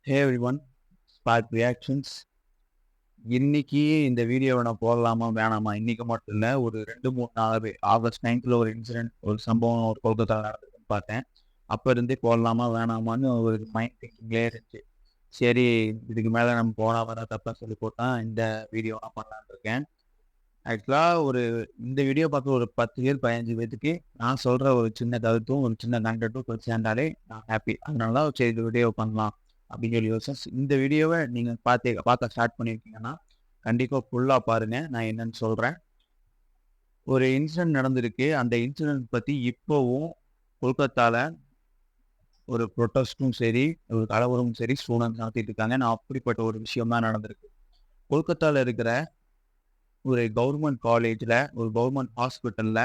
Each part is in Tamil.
ஹே எவ்ரிவன், ஸ்பார்க் ரியாக்ஷன்ஸ். இன்னைக்கு இந்த வீடியோவை நான் போடலாமா வேணாமா? இன்னைக்கு மட்டும் இல்ல. ஒரு 2, 3 நாளாவே ஆகஸ்ட் 9th ஒரு இன்சிடென்ட், ஒரு சம்பவம் ஒரு கொல்கத்தால நடந்ததுன்னு பார்த்தேன். அப்ப இருந்தே போடலாமா வேணாமான்னு ஒரு மைண்ட் திங்கிங்லயே இருந்துச்சு. சரி, இதுக்கு மேல நம்ம போடாம தான் தப்பா சொல்லி போட்டா இந்த வீடியோ நான் பண்ணலான்னு இருக்கேன். ஆக்சுவலா இந்த வீடியோ பார்க்குற ஒரு 10 பேர், 15 பேத்துக்கு நான் சொல்ற ஒரு சின்ன கருத்தும், ஒரு சின்ன கன்டென்ட்டும் போய் சேர்ந்தாலே நான் ஹாப்பி. அதனால தான் சரி இந்த வீடியோ பண்ணலாம் அப்படின்னு சொல்லி யோசிச்சேன். இந்த வீடியோவ நீங்க பார்க்க ஸ்டார்ட் பண்ணியிருக்கீங்கன்னா, கண்டிப்பா ஃபுல்லா பாருங்க. நான் என்னன்னு சொல்றேன். ஒரு இன்சிடென்ட் நடந்திருக்கு. அந்த இன்சிடென்ட் பத்தி இப்பவும் கொல்கத்தால ஒரு புரொட்டஸ்டும் சரி, ஒரு கலவரமும் சரி ஸ்டூடண்ட்ஸ் நடத்திட்டு இருக்காங்க. நான் அப்படிப்பட்ட ஒரு விஷயம் தான் நடந்திருக்கு. கொல்கத்தால இருக்கிற ஒரு கவர்மெண்ட் காலேஜ்ல, ஒரு கவர்மெண்ட் ஹாஸ்பிட்டல்ல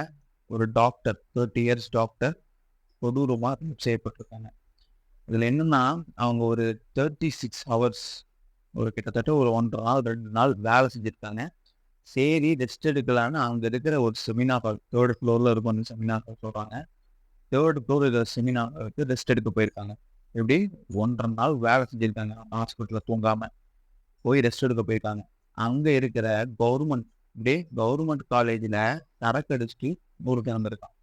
ஒரு டாக்டர், 30 இயர்ஸ் டாக்டர் கொடூரமா ரேப் செய்யப்பட்டிருக்காங்க. இதுல என்னன்னா, அவங்க ஒரு 36 ஹவர்ஸ், ஒரு கிட்டத்தட்ட ஒரு 1 1/2 நாள், 2 நாள் வேலை செஞ்சிருக்காங்க. சரி ரெஸ்ட் எடுக்கலான்னு அங்க இருக்கிற ஒரு செமினார் ஹால், 3 ஃப்ளோர்ல இருக்கும் அந்த செமினார் ஹால் சொல்றாங்க. 3 ஃப்ளோர் இருக்கிற செமினார் ஹாலுக்கு ரெஸ்ட் எடுக்க போயிருக்காங்க. எப்படி 1 1/2 நாள் வேலை செஞ்சிருக்காங்க. ஹாஸ்பிட்டல்ல தூங்காம. போய் ரெஸ்ட் எடுக்க போயிருக்காங்க. அங்க இருக்கிற கவர்மெண்ட் கவர்மெண்ட் காலேஜ்ல சரக்கு அடிச்சுட்டு ஒருத்தன் வந்திருக்கான்.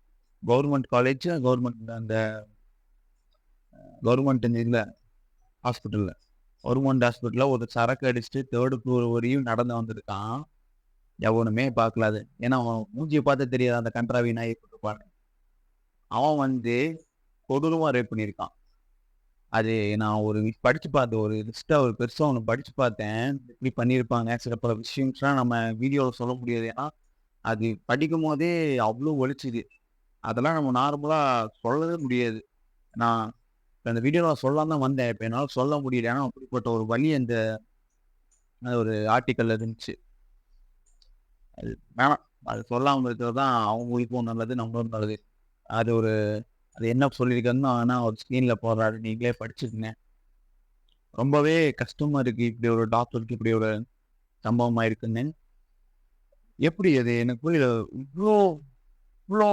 கவர்மெண்ட் காலேஜ், கவர்மெண்ட் அந்த கவர்மெண்ட் இதுல ஹாஸ்பிட்டல்ல. கவர்மெண்ட் ஹாஸ்பிட்டல்ல ஒரு சரக்கு அடிச்சுட்டு 3 ஃப்ளோர் வரையும் நடந்து வந்திருக்கான். எவனுமே பார்க்கல அது. ஏன்னா, அவன் மூஞ்சிய பார்த்தா தெரியாது அந்த கண்றாவி நாய் எப்படி இருப்பான்னு. அவன் வந்து கொடூரமா ரேப் பண்ணியிருக்கான். அது நான் ஒரு படிச்சு பார்த்தேன். ஒரு லிஸ்ட்டா ஒரு பெருசா ஒண்ணு படிச்சு பார்த்தேன். இப்படி பண்ணியிருப்பாங்க. சில பல விஷயம்ஸ்லாம் நம்ம வீடியோல சொல்ல முடியாது. ஏன்னா, அது படிக்கும்போதே அவ்ளோ வலிச்சுது. அதெல்லாம் நம்ம நார்மலா சொல்லவே முடியாது. நான் அந்த வீடியோல சொல்லலாம்னு தான் வந்தேன். இப்ப என்னால சொல்ல முடியல. ஏன்னா, அப்படிப்பட்ட ஒரு வலி அந்த ஒரு ஆர்டிக்கல்ல இருந்துச்சு. அது வேணாம். அது சொல்லாம இருக்கிறது தான் அவங்களுக்கும் நல்லது, நம்மளுக்கும் நல்லது. அது ஒரு அது என்ன சொல்லியிருக்காருன்னு ஆனா ஒரு ஸ்க்ரீன்ல போடுறாரு. நீங்களே படிச்சுக்கங்க. ரொம்பவே கஷ்டமா இருக்கு. இப்படி ஒரு டாக்டருக்கு இப்படி ஒரு சம்பவம் ஆயிருக்குன்னு. எப்படி அது எனக்கு புரியல. இவ்ளோ இவ்ளோ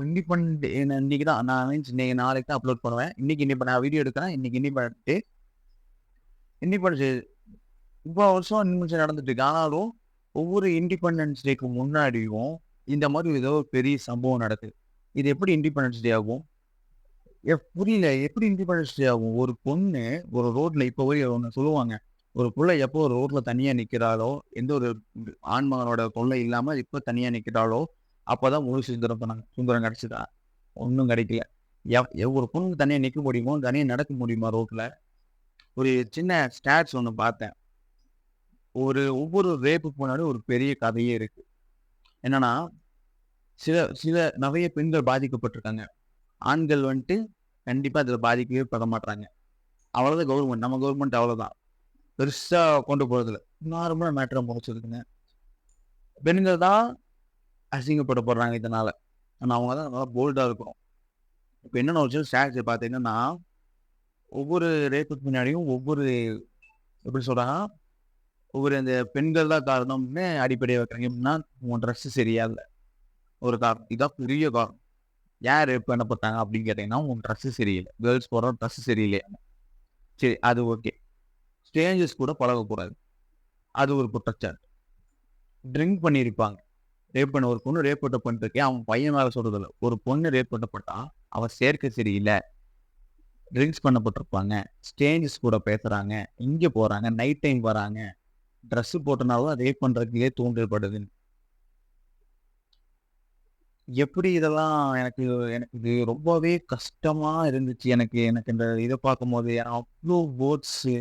இண்டிபெண்டன்ட் இன்னைக்கு தான் நான் மீன்ஸ் இன்னைக்கு நாளைக்கு தான் அப்லோட் பண்ணுவேன். இன்னைக்கு நான் வீடியோ எடுக்கிறேன். இன்னைக்கு இண்டிபெண்டன்ஸ் இவ்வளோ வருஷம் நிமிஷம் நடந்துட்டு இருக்கு. ஆனாலும் ஒவ்வொரு இண்டிபெண்டன்ஸ் டேக்கு முன்னாடியும் இந்த மாதிரி ஏதோ ஒரு பெரிய சம்பவம் நடக்குது. இது எப்படி இண்டிபெண்டன்ஸ் டே ஆகும்? புரியல. எப்படி இண்டிபெண்டன்ஸ் டே ஆகும்? ஒரு பொண்ணு ஒரு ரோட்ல இப்போ போய் ஒண்ணு சொல்லுவாங்க. ஒரு புள்ள எப்போ ஒரு ரோட்ல தனியா நிக்கிறாளோ, எந்த ஒரு ஆண்மகனோட தொல்லை இல்லாம எப்ப தனியா நிக்கிறாளோ, அப்பதான் முழு சுதந்திரம் சொன்னாங்க. சுதந்திரம் கிடைச்சுதா? ஒண்ணும் கிடைக்கல. ஒரு பொண்ணு தனியா நிக்க முடியுமோ, தனியா நடக்க முடியுமா ரோட்ல? ஒரு சின்ன ஸ்டாட்ஸ் ஒண்ணு பார்த்தேன். ஒவ்வொரு ரேப்புக்கு முன்னாடி ஒரு பெரிய கதையே இருக்கு. என்னன்னா, சில சில நெறைய பெண்கள் பாதிக்கப்பட்டுருக்காங்க. ஆண்கள் வந்துட்டு கண்டிப்பா அதில பாதிக்கவே பட மாட்றாங்க. அவ்வளோதான் கவர்மெண்ட். நம்ம கவர்மெண்ட் அவ்வளோதான். பெருசா கொண்டு போறதில்ல. நார்மலா மேட்டர முடிச்சிருதுங்க. பெண்கள் தான் அசிங்கப்படப்படுறாங்க இதனால. ஆனா அவங்க தான் நல்லா போல்டா இருக்கணும். இப்ப என்னன்னு ஒரு சில ஸ்டாட்ஸ் பார்த்தீங்கன்னா, ஒவ்வொரு ரேப்புக்கு பின்னாடியும் எப்படி சொல்றாங்கன்னா, ஒவ்வொரு அந்த பெண்கள் தான் காரணம்னு அடிப்படையா வைக்கிறாங்க. எப்படின்னா, உன் ட்ரெஸ் சரியா இல்ல. ஒரு காரணம். இதான் பெரிய காரணம். ஏன் ரேப் பண்ணப்பட்டாங்க அப்படின்னு கேட்டீங்கன்னா, உன் ட்ரெஸ் சரியில்ல. கேர்ல்ஸ் போடுற ட்ரெஸ் சரியில்லையா? சரி அது ஓகே. ஸ்ட்ரேஞ்சர்ஸ் கூட பழகக்கூடாது. அது ஒரு குற்றச்சாட்டு. ட்ரிங்க் பண்ணியிருப்பாங்க. ஒரு பொண்ணு ரேப் பண்ணப்பட்டிருக்கே, அவன் பையன் மேல சொல்றதில்ல. ஒரு பொண்ணு ரேப் பண்ணப்பட்டா, அவ சேர்க்கை சரியில்ல. ட்ரிங்க்ஸ் பண்ணப்பட்டிருப்பாங்க. ஸ்ட்ரேஞ்சர்ஸ் கூட பேசுறாங்க. இங்க போறாங்க. நைட் டைம் வராங்க. ட்ரெஸ் போட்டனால தான் ரேப் பண்றதுக்கே தூண்டல்படுதுன்னு. எப்படி இதெல்லாம் எனக்கு எனக்கு இது ரொம்பவே கஷ்டமா இருந்துச்சு. எனக்கு எனக்கு இந்த இத பார்க்கும்போது. ஏன்னா அவ்ளோ வேர்ட்ஸு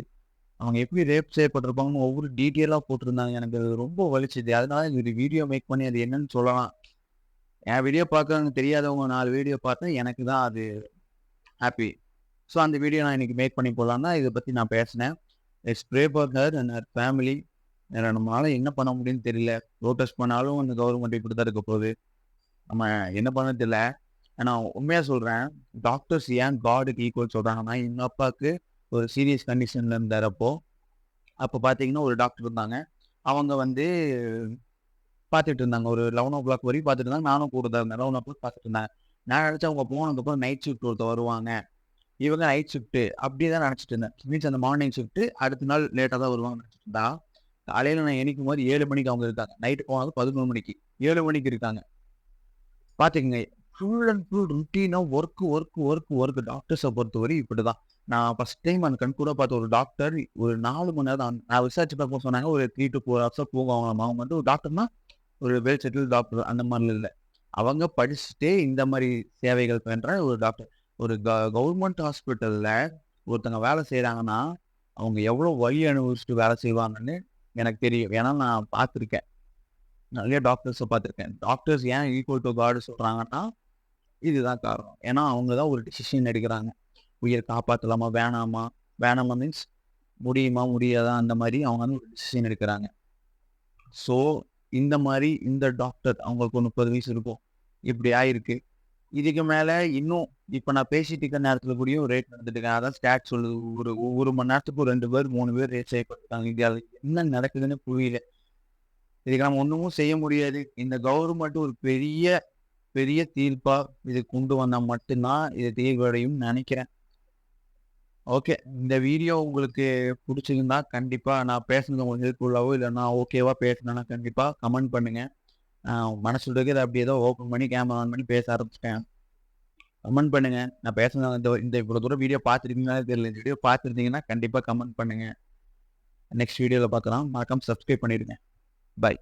அவங்க எப்படி ரேப் செய்யப்பட்டிருப்பாங்கன்னு ஒவ்வொரு டீட்டெயிலா போட்டிருந்தாங்க. எனக்கு அது ரொம்ப வலிச்சுது. அதனால ஒரு வீடியோ மேக் பண்ணி அது என்னன்னு சொல்லலாம். என் வீடியோ பார்க்குறவங்க தெரியாதவங்க 4 வீடியோ பார்த்தா எனக்கு தான் அது ஹாப்பி. ஸோ அந்த வீடியோ நான் இன்னைக்கு மேக் பண்ணி போடலான்னு தான் இத பத்தி நான் பேசினேன். Let's pray for her and her family. வேற நம்மளால என்ன பண்ண முடியும்னு தெரியல. ப்ரொடெஸ்ட் பண்ணாலும் அந்த கவர்மெண்ட் இப்படி தான் இருக்க போகுது. நம்ம என்ன பண்ணன்னு தெரியல. நான் உண்மையா சொல்றேன். டாக்டர்ஸ் ஏன் காடுக்கு ஈக்குவல் சொல்றாங்கன்னா, எங்க அப்பாவுக்கு ஒரு சீரியஸ் கண்டிஷன்ல இருந்தாரு அப்போ. அப்ப பார்த்தீங்கன்னா, ஒரு டாக்டர் இருந்தாங்க. அவங்க வந்து பார்த்துட்டு இருந்தாங்க. ஒரு 11:00 வரையும் பார்த்துட்டு இருந்தாங்க. நானும் கூட தான் இருந்தேன். 11:00 பார்த்துட்டு இருந்தாங்க. நான் நினைச்சேன் அவங்க போனதுக்கப்புறம் நைட் ஷிஃப்ட் ஒருத்தர் வருவாங்க. இவங்க நைட் ஷிஃப்ட்டு அப்படி தான் நினச்சிட்டு இருந்தேன். மீன்ஸ் அந்த மார்னிங் ஷிஃப்ட்டு அடுத்த நாள் லேட்டா தான் வருவாங்கன்னு நினச்சிட்டு இருந்தா, காலையில நான் எந்திரிக்கும்போது 7 மணிக்கு அவங்க இருக்காங்க. நைட்டு போனது 11 மணிக்கு. 7 மணிக்கு இருக்காங்க. பார்த்துக்கங்க. ஃபுல் அண்ட் ஃபுல் ருட்டீனா ஒர்க். டாக்டர்ஸ பொறுத்தவரையும் இப்படிதான். நான் ஃபர்ஸ்ட் டைம் அந்த கண்கூடா பார்த்த ஒரு டாக்டர் ஒரு 4 மணி நேரம் நான் விசாரிச்சு பார்க்கும்போது சொன்னாங்க, ஒரு 3 to 4 ஹவர்ஸா தூங்குவாங்களாமா. அவங்க வந்து ஒரு டாக்டர்னா, ஒரு வெல் செட்டில்டு டாக்டர் அந்த மாரிலாம் இல்ல. அவங்க படிச்சுட்டே இந்த மாரி சேவைகள் பண்ற ஒரு டாக்டர். ஒரு கவர்மெண்ட் ஹாஸ்பிட்டல்ல ஒருத்தங்க வேலை செய்றாங்கன்னா, அவங்க எவ்வளோ வலி அனுபவிச்சுட்டு வேலை செய்வாங்கன்னு எனக்கு தெரியும். ஏன்னா நான் பார்த்துருக்கேன். நெறைய டாக்டர்ஸ பார்த்துருக்கேன். டாக்டர்ஸ் ஏன் ஈக்குவல் டூ காட் சொல்றாங்கன்னா, இதுதான் காரணம். ஏன்னா அவங்க தான் ஒரு டிசிஷன் எடுக்குறாங்க. உயிர காப்பாத்தலாமா? வேணாமா? வேணாமா மீன்ஸ் முடியுமா? முடியாதா? அந்த மாரி அவங்க வந்து ஒரு டிசிஷன் எடுக்குறாங்க. ஸோ, இந்த மாரி இந்த டாக்டர் அவங்களுக்கு ஒரு 30 வயசு இருக்கும். இப்படி ஆயிருக்கு. இதுக்கு மேல இன்னும் இப்ப நான் பேசிட்டு இருக்க நேரத்துல கூடயும் ரேட் நடந்துட்டு இருக்கு. அதான் ஸ்டாட் சொல்லுது. ஒரு மணி நேரத்துக்கு ஒரு 2 பேர், 3 பேர் ரேட் செய்யப்பட்டுருக்காங்க இந்தியாவுல. என்ன நடக்குதுன்னு புரியல. இதுக்கு நம்ம ஒண்ணும் செய்ய முடியாது. இந்த கவர்மெண்ட் ஒரு பெரிய, பெரிய தீர்ப்பா இது கொண்டு வந்தா மட்டும் தான் இது தீர்வடையும்னு நெனைக்கிறேன். ஓகே. இந்த வீடியோ உங்களுக்கு புடிச்சிருந்தா கண்டிப்பா நான் பேசுனது உங்களுக்கு ஹெல்ப்ஃபுல்லாவோ, இல்ல நான் ஓகேவா பேசுனேன்னா கண்டிப்பா கமெண்ட் பண்ணுங்க. அ மனசுல இருக்கிறத அப்படியே ஏதோ ஓப்பன் பண்ணி கேமரா ஆன் பண்ணி பேச ஆரம்பிச்சுட்டேன். கமெண்ட் பண்ணுங்க. நான் பேசுன இந்த இந்த இவ்வளோ தூரம் வீடியோ பார்த்துருக்கீங்களான்னு தெரியல. இந்த வீடியோ பார்த்துருந்தீங்கன்னா கண்டிப்பா கமெண்ட் பண்ணுங்க. நெக்ஸ்ட் வீடியோல பார்க்கலாம். மறக்காம சப்ஸ்கிரைப் பண்ணிடுங்க. பாய்.